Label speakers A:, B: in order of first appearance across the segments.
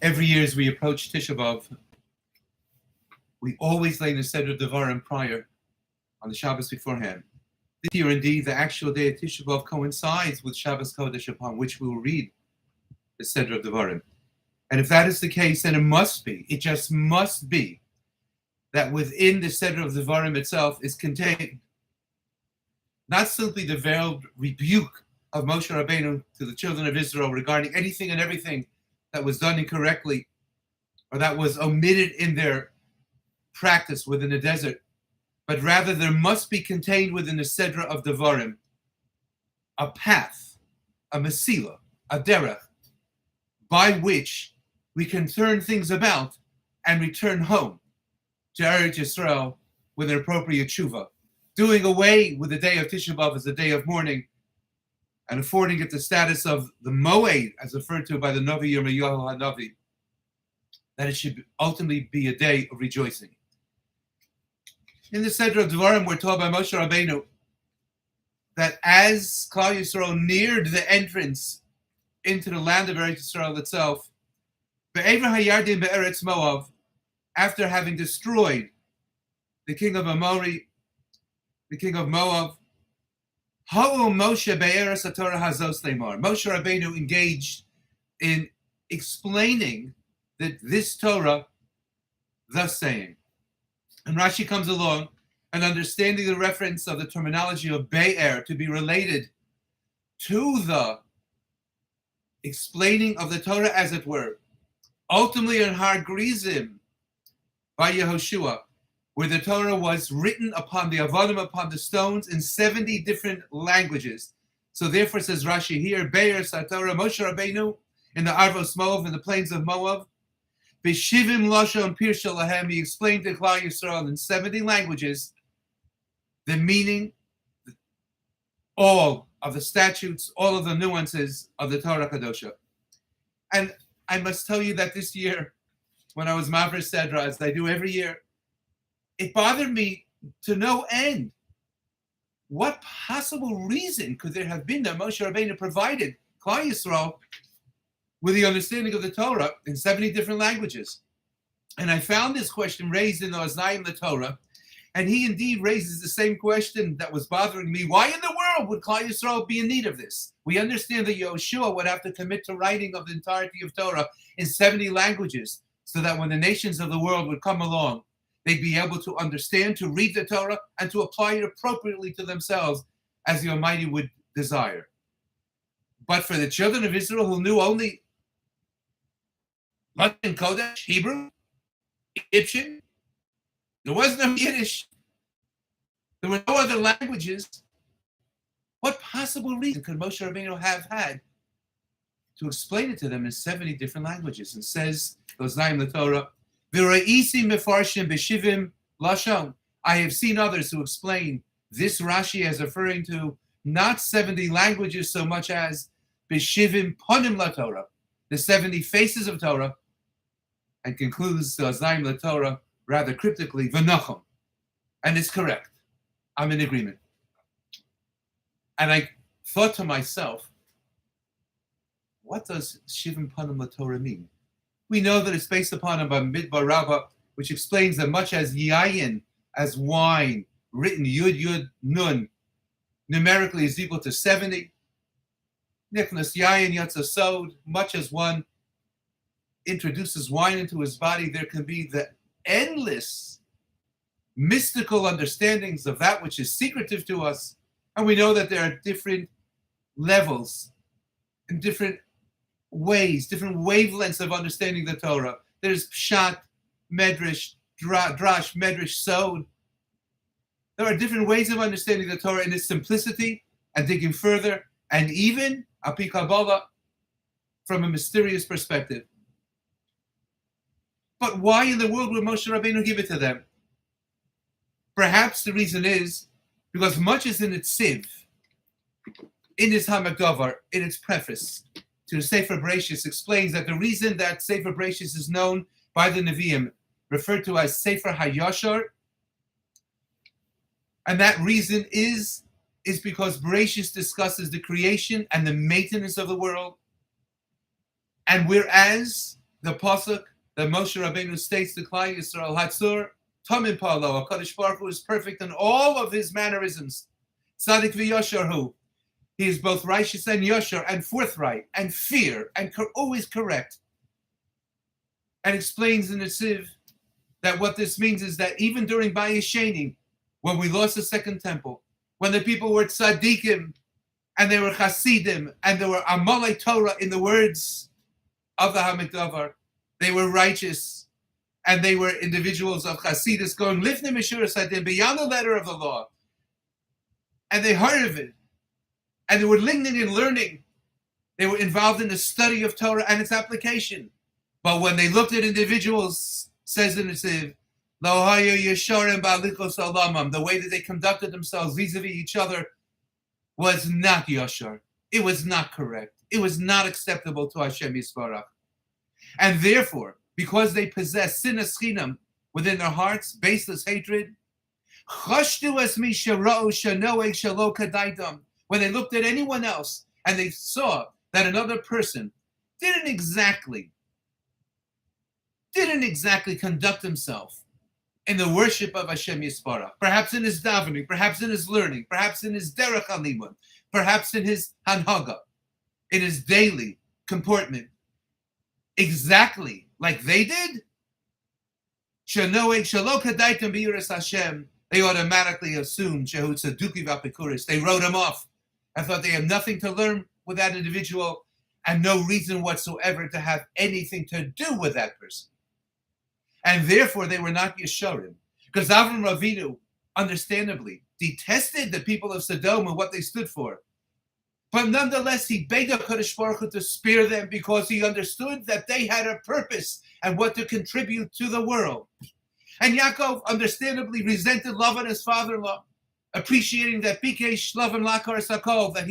A: Every year as we approach Tish'a B'Av, we always lay the Seder Devarim prior on the Shabbos beforehand. This year, indeed, the actual day of Tish'a B'Av coincides with Shabbos Kodesh, upon which we will read the Seder of Devarim. And if that is the case, then it just must be, that within the Seder of Devarim itself is contained not simply the veiled rebuke of Moshe Rabbeinu to the children of Israel regarding anything and everything that was done incorrectly or that was omitted in their practice within the desert, but rather there must be contained within the Seder of Devarim a path, a mesila, a derech, by which we can turn things about and return home to Eretz Yisrael with an appropriate tshuva, doing away with the day of Tish'a B'Av as a day of mourning and affording it the status of the Moed, as referred to by the Navi Yirmiyahu HaNavi, that it should ultimately be a day of rejoicing. In the Seder of Devarim, we're told by Moshe Rabbeinu that as Klal Yisrael neared the entrance into the land of Eretz Yisrael itself, Be'ever HaYardim Be'eretz Moav, after having destroyed the king of Amori, the king of Moab, Ha'u Moshe Be'eretz HaTorah Hazos Leimar. Moshe Rabbeinu engaged in explaining that this Torah, thus saying. And Rashi comes along and understanding the reference of the terminology of Be'er to be related to the explaining of the Torah, as it were, ultimately in Har Grizim by Yehoshua, where the Torah was written upon the Avadim, upon the stones, in 70 different languages. So therefore, says Rashi here, Be'er Satorah Moshe Rabbeinu in the Arvos Moav, in the plains of Moab, B'shivim Lashon Pirsha Lahem, he explained to Klal Yisrael in 70 languages the meaning, all of the statutes, all of the nuances of the Torah Kadosha. And I must tell you that this year, when I was Mavra Sedra, as I do every year, it bothered me to no end. What possible reason could there have been that Moshe Rabbeinu provided Klal Yisrael with the understanding of the Torah in 70 different languages? And I found this question raised in the Oznayim the Torah, and he indeed raises the same question that was bothering me. Why in the world would Klal Yisrael be in need of this? We understand that Yehoshua would have to commit to writing of the entirety of Torah in 70 languages, so that when the nations of the world would come along, they'd be able to understand, to read the Torah, and to apply it appropriately to themselves as the Almighty would desire. But for the children of Israel who knew only Latin Kodesh, Hebrew, Egyptian, there was no Yiddish, there were no other languages, what possible reason could Moshe Rabbeinu have had to explain it to them in 70 different languages? And says, those nine in the Torah, V'ra'isi mefarshim b'shivim lashon. I have seen others who explain this Rashi as referring to not 70 languages so much as b'shivim ponim la Torah, the 70 faces of Torah, and concludes the Oznayim la Torah rather cryptically, v'nachom. And it's correct. I'm in agreement. And I thought to myself, what does Shivim Panim LaTorah mean? We know that it's based upon a Midbar Rabbah, which explains that much as yayin, as wine, written Yud Yud Nun, numerically is equal to 70. Nichnas yayin yatsa sod, much as one introduces wine into his body, there can be the endless mystical understandings of that which is secretive to us. And we know that there are different levels and different ways, different wavelengths of understanding the Torah. There's Pshat, Medrash, Drash, Medrash, Sod. There are different ways of understanding the Torah in its simplicity and digging further, and even Api Kabbalah from a mysterious perspective. But why in the world would Moshe Rabbeinu give it to them? Perhaps the reason is because much is in its sieve, in its Hamadavar, in its preface to the Sefer Bereshis, explains that the reason that Sefer Bereshis is known by the Nevi'im, referred to as Sefer HaYashar, and that reason is because Bereshis discusses the creation and the maintenance of the world, and whereas the pasuk that Moshe Rabbeinu states to Klal Yisrael, Hatzur Tamim Palo, HaKadosh Baruch Hu is perfect in all of his mannerisms. Tzadik v'yosher hu. He is both righteous and yosher and forthright and fair and always correct. And explains in the Siv that what this means is that even during Bayis Sheni, when we lost the second temple, when the people were tzaddikim and they were chasidim and they were amalei Torah in the words of the Hamikdavar, they were righteous and they were individuals of chasidus going lifnei meshuras hadin, beyond the letter of the law, and they heard of it and they were lignin in learning. They were involved in the study of Torah and its application. But when they looked at individuals, says in the Siv, the way that they conducted themselves vis-a-vis each other was not yashar. It was not correct. It was not acceptable to Hashem Yisbarach. And therefore, because they possess sinas chinam within their hearts, baseless hatred, when they looked at anyone else and they saw that another person didn't exactly conduct himself in the worship of Hashem Yisparach, perhaps in his davening, perhaps in his learning, perhaps in his derech halimud, perhaps in his hanhaga, in his daily comportment, exactly like they did, they automatically assumed Shehu Tzaduki V'Apikuris. They wrote him off and thought they had nothing to learn with that individual and no reason whatsoever to have anything to do with that person. And therefore, they were not Yesharim. Because Avram Avinu, understandably, detested the people of Sodom and what they stood for. But nonetheless, he begged HaKadosh Baruch Hu to spare them because he understood that they had a purpose and what to contribute to the world. And Yaakov understandably resented Lavan, his father-in-law, appreciating that Bikesh Lavan Lakar Sakol, that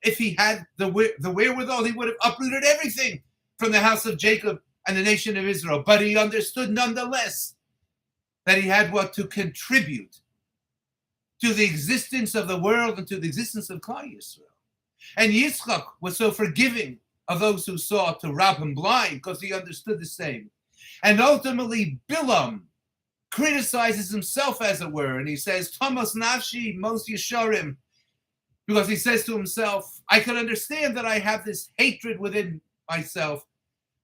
A: if he had the wherewithal, he would have uprooted everything from the house of Jacob and the nation of Israel. But he understood nonetheless that he had what to contribute to the existence of the world and to the existence of Klal Yisrael. And Yitzchak was so forgiving of those who sought to rob him blind because he understood the same. And ultimately, Bilam criticizes himself, as it were, and he says, Thomas Nafshi, Mos Yesharim, because he says to himself, I can understand that I have this hatred within myself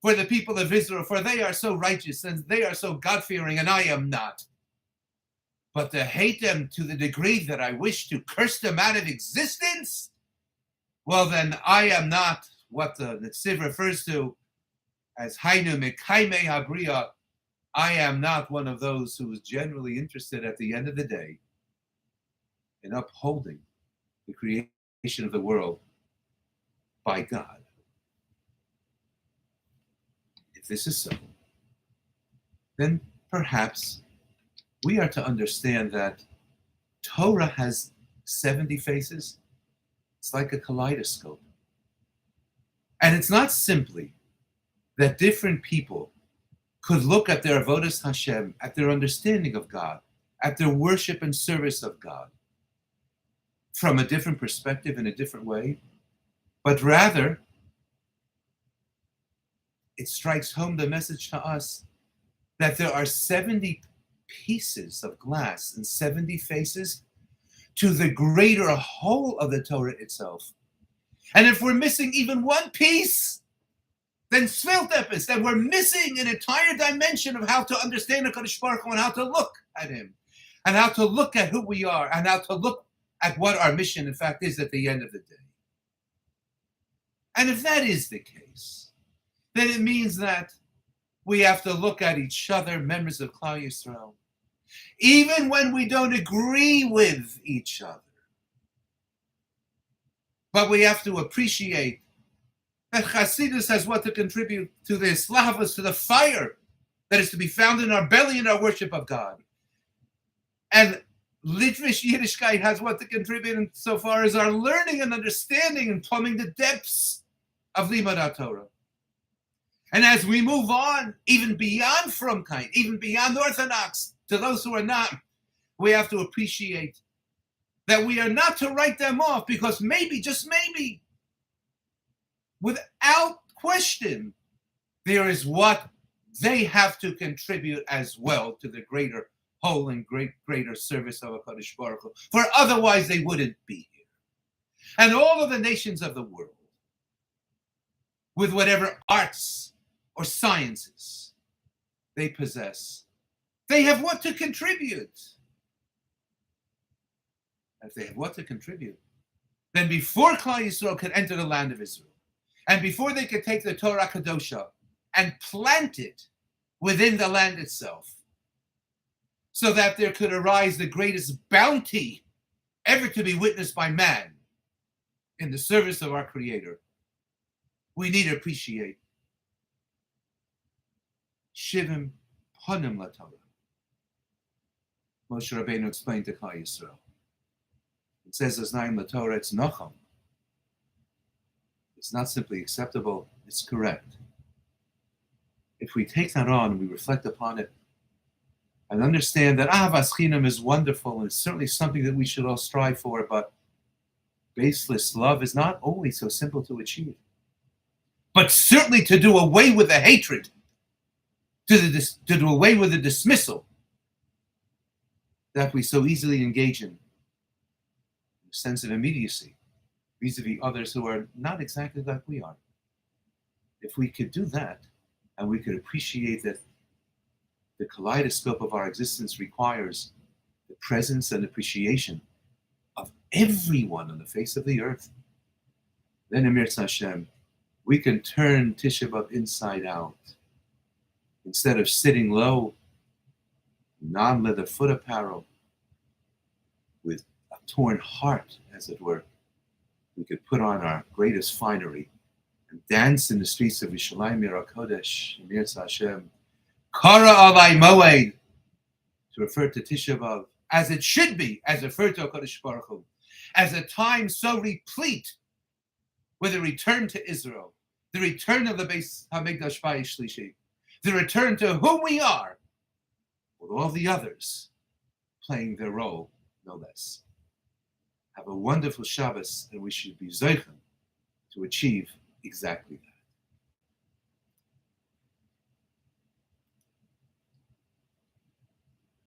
A: for the people of Israel, for they are so righteous and they are so God-fearing, and I am not. But to hate them to the degree that I wish to curse them out of existence, well, then I am not what the Tziv refers to as Hainu Mekaime Habriya. I am not one of those who is generally interested at the end of the day in upholding the creation of the world by God. If this is so, then perhaps we are to understand that Torah has 70 faces. It's like a kaleidoscope. And it's not simply that different people could look at their avodas Hashem, at their understanding of God, at their worship and service of God from a different perspective in a different way, but rather it strikes home the message to us that there are 70 pieces of glass and 70 faces to the greater whole of the Torah itself. And if we're missing even one piece, then Sveltepis, then we're missing an entire dimension of how to understand HaKadosh Baruch Hu and how to look at him, and how to look at who we are, and how to look at what our mission, in fact, is at the end of the day. And if that is the case, then it means that we have to look at each other, members of Klal Yisrael, even when we don't agree with each other. But we have to appreciate that Chasidus has what to contribute to the Islavas, to the fire that is to be found in our belly in our worship of God. And Litvish Yiddishkeit has what to contribute insofar as our learning and understanding and plumbing the depths of Limud Torah. And as we move on, even beyond Frumkeit, even beyond Orthodox, to those who are not, we have to appreciate that we are not to write them off, because maybe, just maybe, without question, there is what they have to contribute as well to the greater whole and greater service of HaKadosh Baruch Hu. For otherwise they wouldn't be here. And all of the nations of the world, with whatever arts or sciences they possess, they have what to contribute. If they have what to contribute, then before Klal Yisrael could enter the land of Israel, and before they could take the Torah Kadosha and plant it within the land itself, so that there could arise the greatest bounty ever to be witnessed by man in the service of our Creator, we need to appreciate Shivim Panim LaTorah. Moshe Rabbeinu explained to Klal Yisrael. It says as Naim LaTorah, it's Nocham. It's not simply acceptable, it's correct. If we take that on and we reflect upon it and understand that Ahavas Chinam is wonderful and it's certainly something that we should all strive for, but baseless love is not always so simple to achieve. But certainly to do away with the hatred, to do away with the dismissal that we so easily engage in, a sense of immediacy vis-a-vis others who are not exactly like we are. If we could do that, and we could appreciate that the kaleidoscope of our existence requires the presence and appreciation of everyone on the face of the earth, then Emir Hashem, we can turn Tish'a B'Av inside out. Instead of sitting low, non-leather foot apparel, with a torn heart, as it were, we could put on our greatest finery and dance in the streets of Yerushalayim Yer HaKodesh, Emir Hashem, Kara Alai Moed, to refer to Tish'a B'Av as it should be, as referred to HaKadosh Baruch Hu, as a time so replete with the return to Israel, the return of the Beis HaMikdash Bayis Shlishi, the return to who we are, with all the others playing their role, no less. Have a wonderful Shabbos, and we should be zeichen to achieve exactly that.